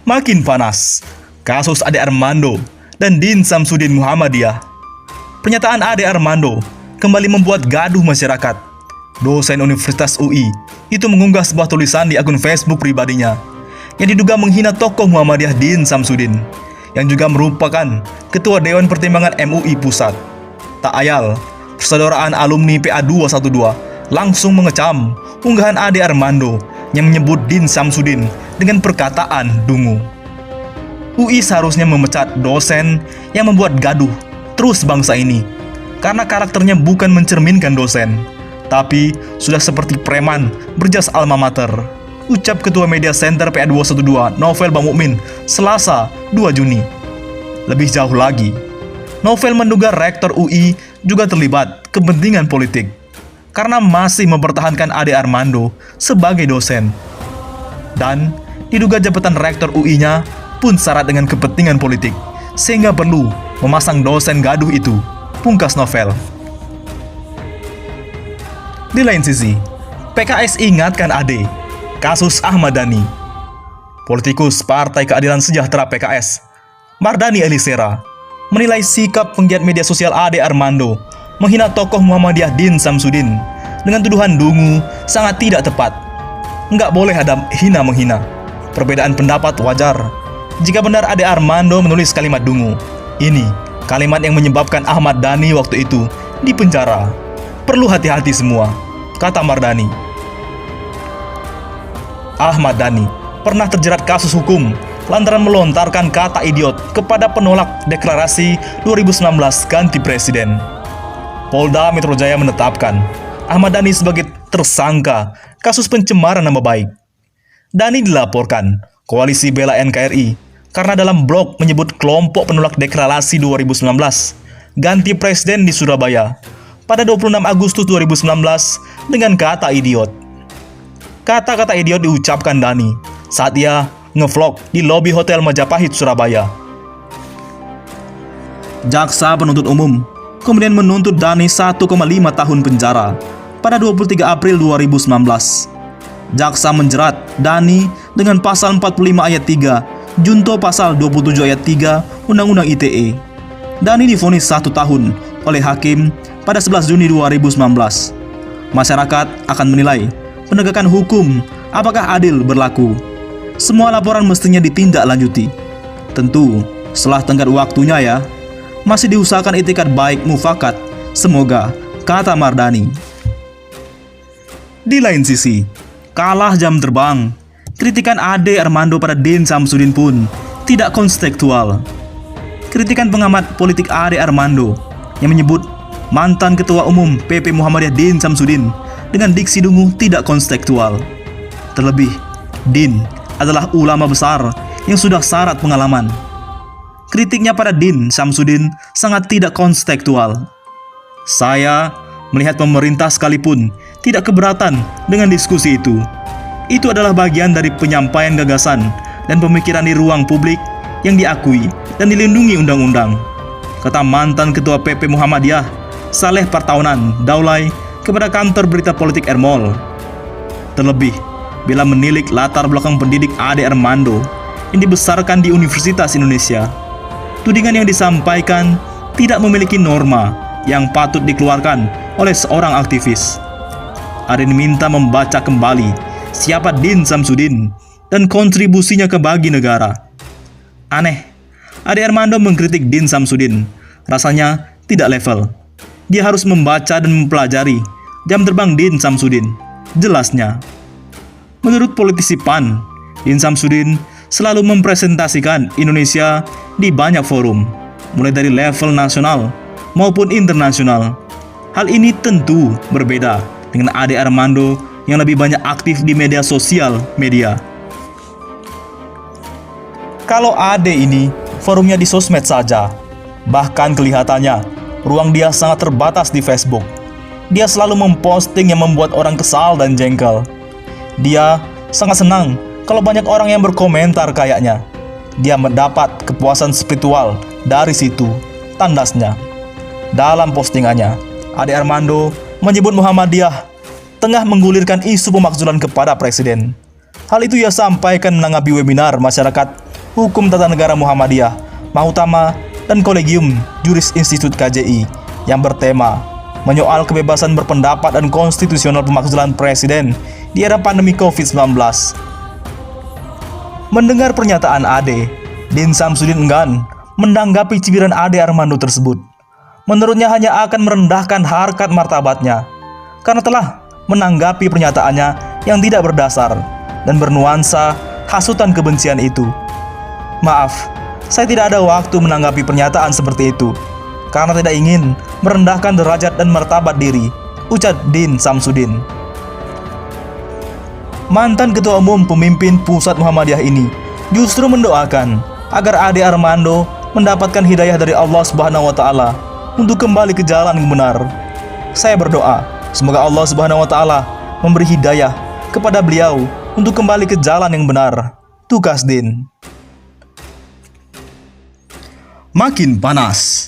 Makin panas kasus Ade Armando dan Din Samsudin Muhammadiyah. Pernyataan Ade Armando kembali membuat gaduh masyarakat. Dosen Universitas UI itu mengunggah sebuah tulisan di akun Facebook pribadinya yang diduga menghina tokoh Muhammadiyah Din Samsudin, yang juga merupakan Ketua Dewan Pertimbangan MUI Pusat. Tak ayal, persaudaraan alumni PA 212 langsung mengecam unggahan Ade Armando yang menyebut Din Samsudin dengan perkataan dungu. UI seharusnya memecat dosen yang membuat gaduh terus bangsa ini, karena karakternya bukan mencerminkan dosen, tapi sudah seperti preman berjas alma mater, ucap Ketua Media Center PA 212 Novel Bang Mukmin Selasa 2 Juni. Lebih jauh lagi, Novel menduga Rektor UI juga terlibat kepentingan politik karena masih mempertahankan Ade Armando sebagai dosen. Dan diduga jabatan Rektor UI-nya pun syarat dengan kepentingan politik, sehingga perlu memasang dosen gaduh itu, pungkas Novel. Di lain sisi, PKS ingatkan Ade, kasus Ahmad Dhani. Politikus Partai Keadilan Sejahtera PKS, Mardhani Alisera, menilai sikap penggiat media sosial Ade Armando menghina tokoh Muhammadiyah Din Samsudin dengan tuduhan dungu sangat tidak tepat. Nggak boleh ada hina-menghina. Perbedaan pendapat wajar. Jika benar Ade Armando menulis kalimat dungu, ini kalimat yang menyebabkan Ahmad Dhani waktu itu dipenjara. Perlu hati-hati semua, kata Mardhani. Ahmad Dhani pernah terjerat kasus hukum lantaran melontarkan kata idiot kepada penolak deklarasi 2019 ganti presiden. Polda Metro Jaya menetapkan Ahmad Dhani sebagai tersangka kasus pencemaran nama baik. Dhani dilaporkan Koalisi Bela NKRI karena dalam blog menyebut kelompok penolak deklarasi 2019 ganti presiden di Surabaya pada 26 Agustus 2019 dengan kata idiot. Kata-kata idiot diucapkan Dhani saat ia ngevlog di lobi Hotel Majapahit, Surabaya. Jaksa penuntut umum kemudian menuntut Dhani 1,5 tahun penjara pada 23 April 2019. Jaksa menjerat Dhani dengan pasal 45 ayat 3, junto pasal 27 ayat 3 Undang-Undang ITE. Dhani divonis 1 tahun oleh hakim pada 11 Juni 2019. Masyarakat akan menilai penegakan hukum apakah adil berlaku. Semua laporan mestinya ditindaklanjuti. Tentu setelah tenggat waktunya ya. Masih diusahakan itikat baik mufakat, semoga, kata Mardhani. Di lain sisi, kalah jam terbang, kritikan Ade Armando pada Din Samsudin pun tidak kontekstual. Kritikan pengamat politik Ade Armando yang menyebut mantan Ketua Umum PP Muhammadiyah Din Samsudin dengan diksi dungu tidak kontekstual. Terlebih, Din adalah ulama besar yang sudah syarat pengalaman. Kritiknya pada Din Samsudin sangat tidak kontekstual. Saya melihat pemerintah sekalipun tidak keberatan dengan diskusi itu. Itu adalah bagian dari penyampaian gagasan dan pemikiran di ruang publik yang diakui dan dilindungi undang-undang, kata mantan Ketua PP Muhammadiyah Saleh Partaunan Daulay kepada kantor berita politik Ermol. Terlebih, bila menilik latar belakang pendidik Ade Armando yang dibesarkan di Universitas Indonesia, tudingan yang disampaikan tidak memiliki norma yang patut dikeluarkan oleh seorang aktivis. Ade diminta membaca kembali siapa Din Samsudin dan kontribusinya ke bagi negara. Aneh, Ade Armando mengkritik Din Samsudin rasanya tidak level. Dia harus membaca dan mempelajari jam terbang Din Samsudin, jelasnya. Menurut politisi PAN, Din Samsudin selalu mempresentasikan Indonesia di banyak forum, mulai dari level nasional maupun internasional. Hal ini tentu berbeda dengan Ade Armando yang lebih banyak aktif di media sosial media. Kalau Ade ini forumnya di sosmed saja, bahkan kelihatannya ruang dia sangat terbatas di Facebook. Dia selalu memposting yang membuat orang kesal dan jengkel. Dia sangat senang kalau banyak orang yang berkomentar kayaknya. Dia mendapat kepuasan spiritual dari situ, tandasnya. Dalam postingannya, Ade Armando menyebut Muhammadiyah tengah menggulirkan isu pemakzulan kepada presiden. Hal itu ia sampaikan menanggapi webinar masyarakat Hukum Tata Negara Muhammadiyah, Mahutama, dan Kolegium Juris Institut KJI yang bertema menyoal kebebasan berpendapat dan konstitusional pemakzulan presiden di era pandemi COVID-19. Mendengar pernyataan Ade, Din Samsudin enggan menanggapi cibiran Ade Armando tersebut. Menurutnya hanya akan merendahkan harkat martabatnya karena telah menanggapi pernyataannya yang tidak berdasar dan bernuansa hasutan kebencian itu. Maaf, saya tidak ada waktu menanggapi pernyataan seperti itu karena tidak ingin merendahkan derajat dan martabat diri, ucap Din Samsudin. Mantan Ketua Umum Pemimpin Pusat Muhammadiyah ini justru mendoakan agar Ade Armando mendapatkan hidayah dari Allah Subhanahu wa Ta'ala untuk kembali ke jalan yang benar. Saya berdoa semoga Allah Subhanahu wa Ta'ala memberi hidayah kepada beliau untuk kembali ke jalan yang benar. Tugas Din. Makin panas.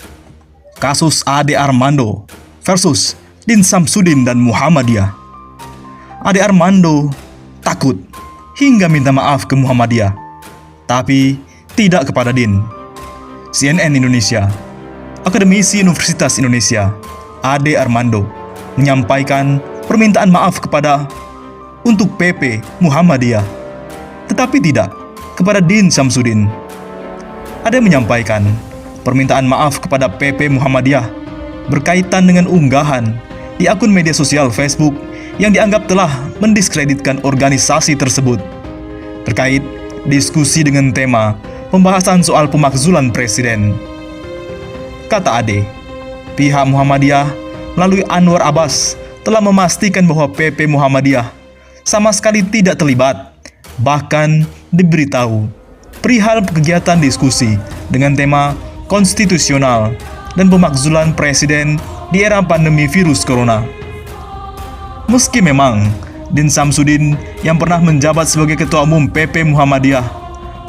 Kasus Ade Armando versus Din Samsudin dan Muhammadiyah. Ade Armando takut hingga minta maaf ke Muhammadiyah, tapi tidak kepada Din. CNN Indonesia, akademisi Universitas Indonesia, Ade Armando menyampaikan permintaan maaf untuk PP Muhammadiyah, tetapi tidak kepada Din Samsudin. Ade menyampaikan permintaan maaf kepada PP Muhammadiyah berkaitan dengan unggahan di akun media sosial Facebook yang dianggap telah mendiskreditkan organisasi tersebut terkait diskusi dengan tema pembahasan soal pemakzulan presiden. Kata Ade, pihak Muhammadiyah melalui Anwar Abbas telah memastikan bahwa PP Muhammadiyah sama sekali tidak terlibat, bahkan diberitahu perihal kegiatan diskusi dengan tema konstitusional dan pemakzulan presiden di era pandemi virus corona. Meski memang Din Samsudin yang pernah menjabat sebagai Ketua Umum PP Muhammadiyah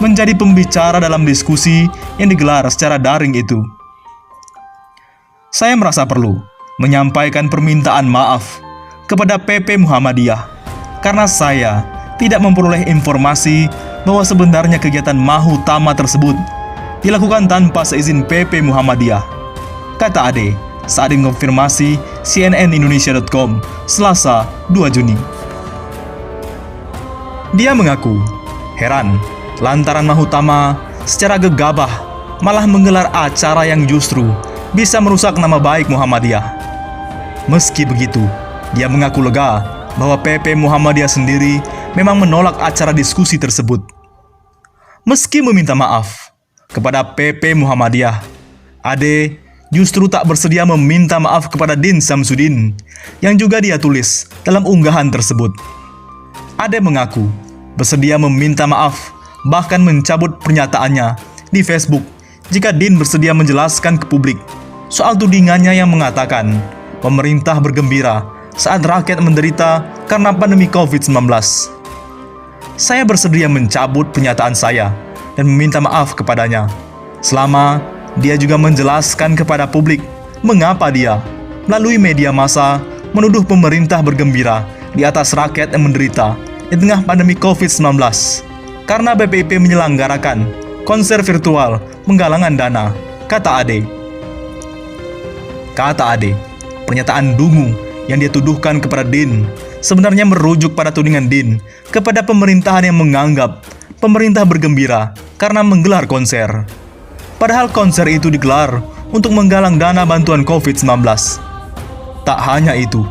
menjadi pembicara dalam diskusi yang digelar secara daring itu, saya merasa perlu menyampaikan permintaan maaf kepada PP Muhammadiyah karena saya tidak memperoleh informasi bahwa sebenarnya kegiatan Mahutama tersebut dilakukan tanpa seizin PP Muhammadiyah, kata Ade saat mengonfirmasi cnnindonesia.com Selasa 2 Juni. Dia mengaku heran lantaran Mahutama secara gegabah malah menggelar acara yang justru bisa merusak nama baik Muhammadiyah. Meski begitu, dia mengaku lega bahwa PP Muhammadiyah sendiri memang menolak acara diskusi tersebut. Meski meminta maaf kepada PP Muhammadiyah, Ade justru tak bersedia meminta maaf kepada Din Samsudin yang juga dia tulis dalam unggahan tersebut. Ade mengaku bersedia meminta maaf, bahkan mencabut pernyataannya di Facebook jika Din bersedia menjelaskan ke publik soal tudingannya yang mengatakan pemerintah bergembira saat rakyat menderita karena pandemi COVID-19. Saya bersedia mencabut pernyataan saya dan meminta maaf kepadanya, selama dia juga menjelaskan kepada publik mengapa dia melalui media massa menuduh pemerintah bergembira di atas rakyat yang menderita di tengah pandemi COVID-19 karena BPIP menyelenggarakan konser virtual penggalangan dana, kata Ade. Kata Ade, pernyataan dungu yang dia tuduhkan kepada Din sebenarnya merujuk pada tudingan Din kepada pemerintahan yang menganggap pemerintah bergembira karena menggelar konser. Padahal konser itu digelar untuk menggalang dana bantuan COVID-19. Tak hanya itu,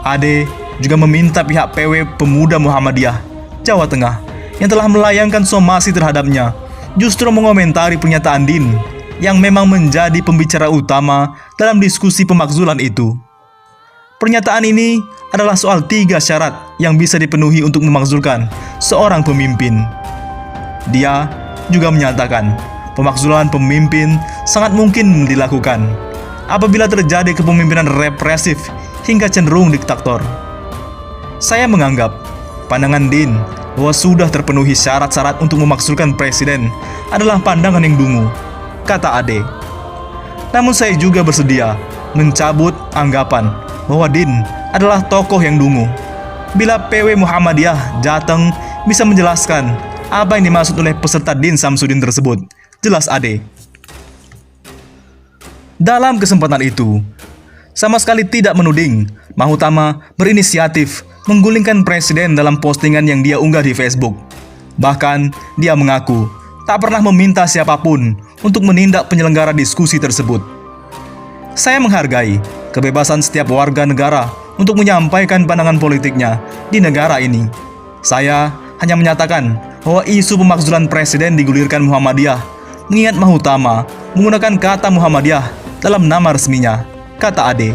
Ade juga meminta pihak PW Pemuda Muhammadiyah Jawa Tengah yang telah melayangkan somasi terhadapnya justru mengomentari pernyataan Din yang memang menjadi pembicara utama dalam diskusi pemakzulan itu. Pernyataan ini adalah soal 3 syarat yang bisa dipenuhi untuk memakzulkan seorang pemimpin. Dia juga menyatakan pemakzulan pemimpin sangat mungkin dilakukan apabila terjadi kepemimpinan represif hingga cenderung diktator. Saya menganggap pandangan Din bahwa sudah terpenuhi syarat-syarat untuk memakzulkan presiden adalah pandangan yang dungu, kata Ade. Namun saya juga bersedia mencabut anggapan bahwa Din adalah tokoh yang dungu. Bila PW Muhammadiyah Jateng bisa menjelaskan apa yang dimaksud oleh peserta Din Samsudin tersebut. Jelas Ade. Dalam kesempatan itu, sama sekali tidak menuding Mahutama berinisiatif menggulingkan presiden dalam postingan yang dia unggah di Facebook. Bahkan, dia mengaku tak pernah meminta siapapun untuk menindak penyelenggara diskusi tersebut. Saya menghargai kebebasan setiap warga negara untuk menyampaikan pandangan politiknya di negara ini. Saya hanya menyatakan bahwa isu pemakzulan presiden digulirkan Muhammadiyah, mengingat Mahutama menggunakan kata Muhammadiyah dalam nama resminya, kata Ade.